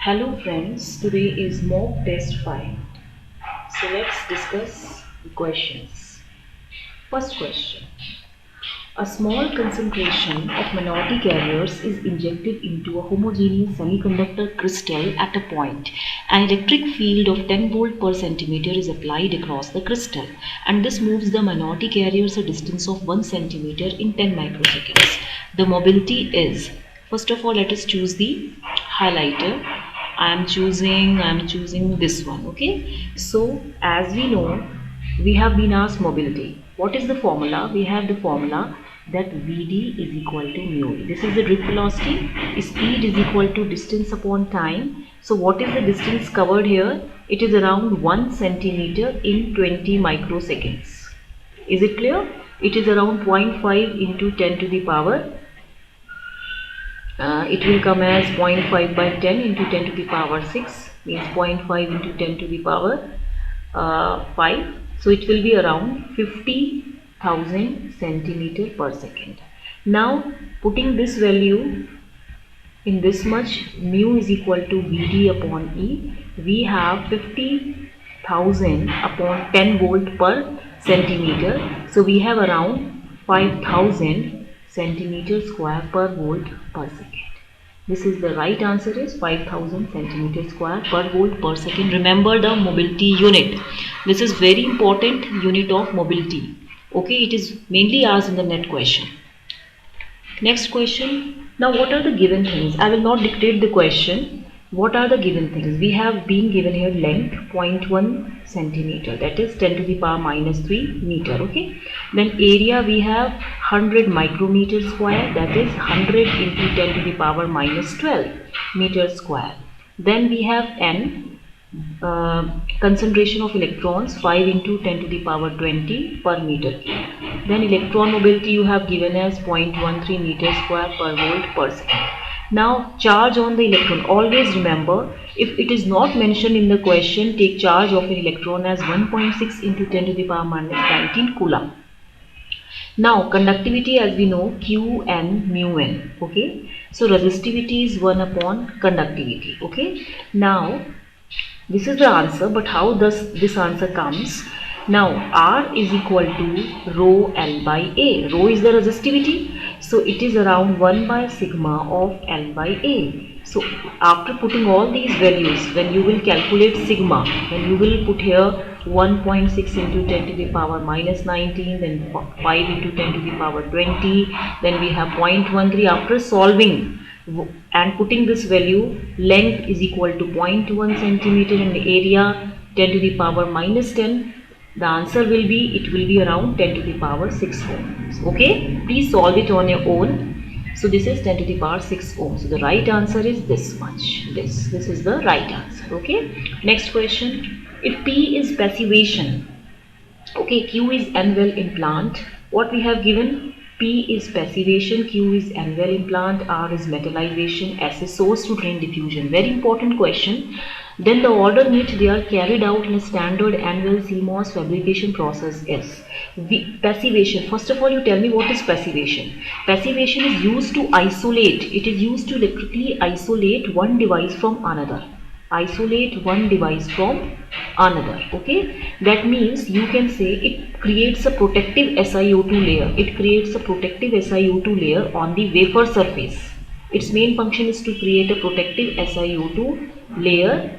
Hello friends, today is mock test 5. So let's discuss the questions. First question. A small concentration of minority carriers is injected into a homogeneous semiconductor crystal at a point. An electric field of 10 volt per centimeter is applied across the crystal, and this moves the minority carriers a distance of 1 centimeter in 10 microseconds. The mobility is, first of all, let us choose the highlighter. I'm choosing this one. Okay, so as we know, we have been asked mobility. What is the formula? We have the formula that Vd is equal to mu e. This is the drift velocity. Speed is equal to distance upon time. So what is the distance covered here? It is around 1 centimeter in 20 microseconds. Is it clear? It is around 0.5 into 10 to the power. It will come as 0.5 by 10 into 10 to the power 6, means 0.5 into 10 to the power 5. So it will be around 50,000 centimeter per second. Now putting this value in this much, mu is equal to Vd upon E. We have 50,000 upon 10 volt per centimeter. So we have around 5,000 centimeter square per volt per second. This is the right answer is 5,000 centimeter square per volt per second. Remember the mobility unit. This is very important unit of mobility. Okay, it is mainly asked in the net question. Next question. Now what are the given things? I will not dictate the question. What are the given things? We have been given here length 0.1 centimeter, that is 10 to the power minus 3 meter. Okay. Then area we have 100 micrometer square, that is 100 into 10 to the power minus 12 meter square. Then we have n, concentration of electrons 5 into 10 to the power 20 per meter cube. Then electron mobility you have given as 0.13 meter square per volt per second. Now charge on the electron, always remember, if it is not mentioned in the question, take charge of an electron as 1.6 into 10 to the power minus 19 coulomb. Now conductivity, as we know, Q n mu n. Okay, so resistivity is 1 upon conductivity. Okay, now this is the answer, but how does this answer comes? Now R is equal to rho L by A. Rho is the resistivity, so it is around 1 by sigma of L by A. So after putting all these values, when you will calculate sigma, when you will put here 1.6 into 10 to the power minus 19, then 5 into 10 to the power 20, then we have 0.13. After solving and putting this value, length is equal to 0.1 centimeter and area 10 to the power minus 10, the answer will be, it will be around 10 to the power 6 ohms. Okay, please solve it on your own. So this is 10 to the power 6 ohms. So the right answer is this much. This is the right answer. Okay, next question. If P is passivation, okay, Q is N-well implant, what we have given? P is passivation, Q is N-well implant, R is metallization, S is source to drain diffusion. Very important question. Then the order in which they are carried out in a standard N-well CMOS fabrication process is passivation. First of all, you tell me what is passivation. Passivation is used to isolate. It is used to electrically isolate one device from another. Isolate one device from another. Okay, that means you can say it creates a protective SiO2 layer. It creates a protective SiO2 layer on the wafer surface. Its main function is to create a protective SiO2 layer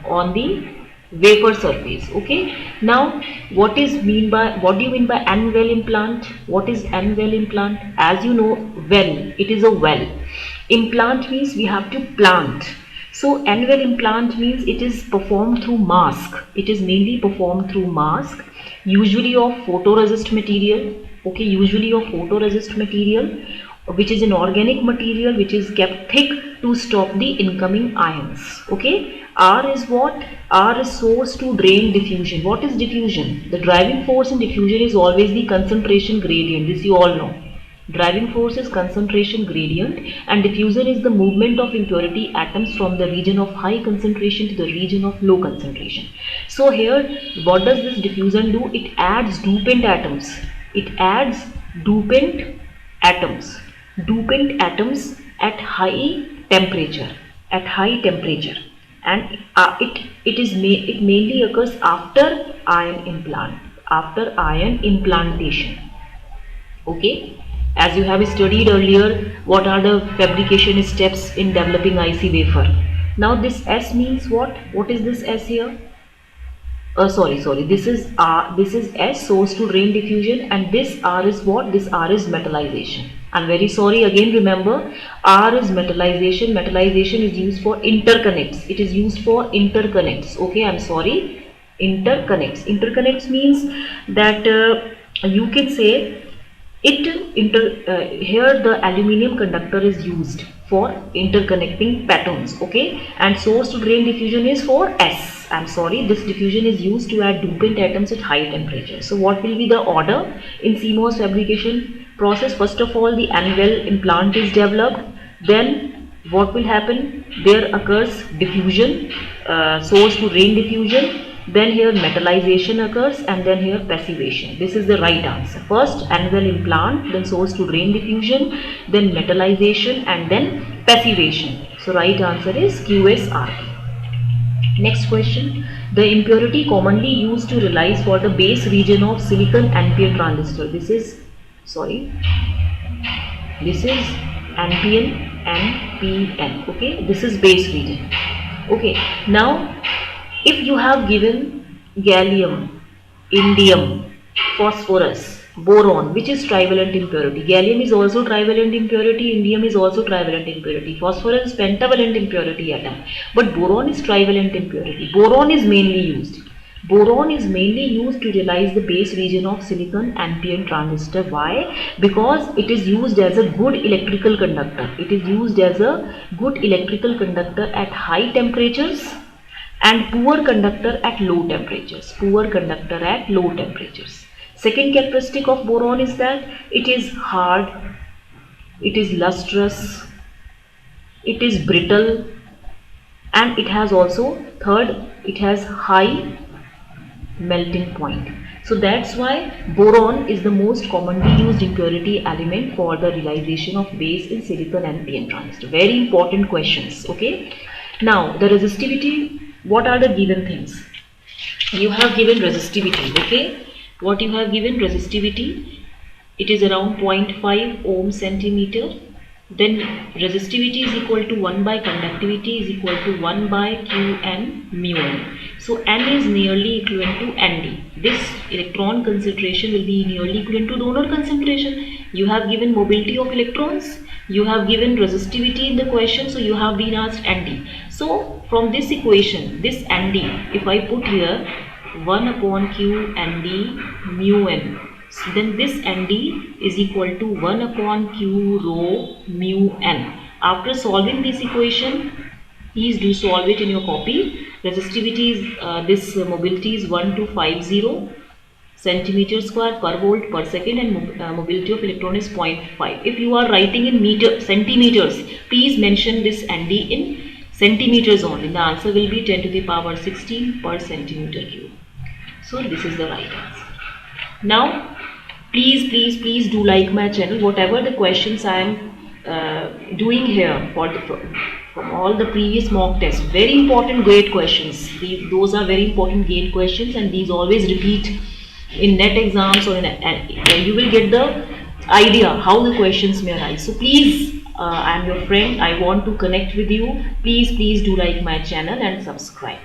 on the wafer surface. Okay, now what do you mean by N-well implant? What is N-well implant? As you know, well, it is a well. Implant means we have to plant. So N-well implant means it is performed through mask. It is mainly performed through mask, usually of photoresist material. Okay, usually of photoresist material, which is an organic material which is kept thick to stop the incoming ions. Okay, R is what? R is source to drain diffusion. What is diffusion? The driving force in diffusion is always the concentration gradient. This you all know. Driving force is concentration gradient, and diffusion is the movement of impurity atoms from the region of high concentration to the region of low concentration. So here, what does this diffusion do? It adds dopant atoms. It adds dopant atoms at high temperature. at high temperature, and it mainly occurs after ion implantation. Okay, as you have studied earlier, what are the fabrication steps in developing IC wafer? Now this S means what is this S here? Sorry, this is S, source to drain diffusion, and this R is what? This R is metallization. I'm very sorry, again remember, R is metallization. Metallization is used for interconnects. It is used for interconnects. Okay, I'm sorry, interconnects. Interconnects means that you can say here the aluminium conductor is used for interconnecting patterns. Okay, and source to drain diffusion is for S. I'm sorry, this diffusion is used to add dopant atoms at high temperature. So what will be the order in CMOS fabrication process? First of all, the annual implant is developed. Then what will happen? There occurs diffusion, source to drain diffusion. Then here metallization occurs, and then here passivation. This is the right answer. First annual implant, then source to drain diffusion, then metallization, and then passivation. So right answer is QSRP. Next question. The impurity commonly used to realize for the base region of silicon NPN transistor. This is NPN. Okay, this is base region. Okay, now if you have given gallium, indium, phosphorus, boron, which is trivalent impurity. Gallium is also trivalent impurity, indium is also trivalent impurity, phosphorus is pentavalent impurity atom, but boron is trivalent impurity. Boron is mainly used to realize the base region of silicon NPN transistor. Why? Because it is used as a good electrical conductor. At high temperatures and poor conductor at low temperatures. Second characteristic of boron is that it is hard, it is lustrous, it is brittle, and it has high melting point. So that's why boron is the most commonly used impurity element for the realization of base in silicon NPN transistor. Very important questions. Okay, now the resistivity. What are the given things? You have given resistivity. Okay, what you have given resistivity, it is around 0.5 ohm centimeter. Then resistivity is equal to 1 by conductivity is equal to 1 by Qn mu n. So N is nearly equivalent to Nd. This electron concentration will be nearly equivalent to donor concentration. You have given mobility of electrons. You have given resistivity in the question, so you have been asked Nd. So from this equation, this Nd, if I put here 1 upon Q Nd mu n, so then this Nd is equal to 1 upon Q rho mu n. After solving this equation, please do solve it in your copy. Resistivity is this mobility is 1250 centimeter square per volt per second, and mobility of electron is 0.5. If you are writing in centimeters, please mention this Nd in centimeters only. The answer will be 10 to the power 16 per centimeter cube. So this is the right answer. Now please do like my channel. Whatever the questions I am doing here from all the previous mock tests, very important gate questions. Those are very important gate questions, and these always repeat in net exams, or you will get the idea how the questions may arise. So please, I am your friend, I want to connect with you. Please do like my channel and subscribe.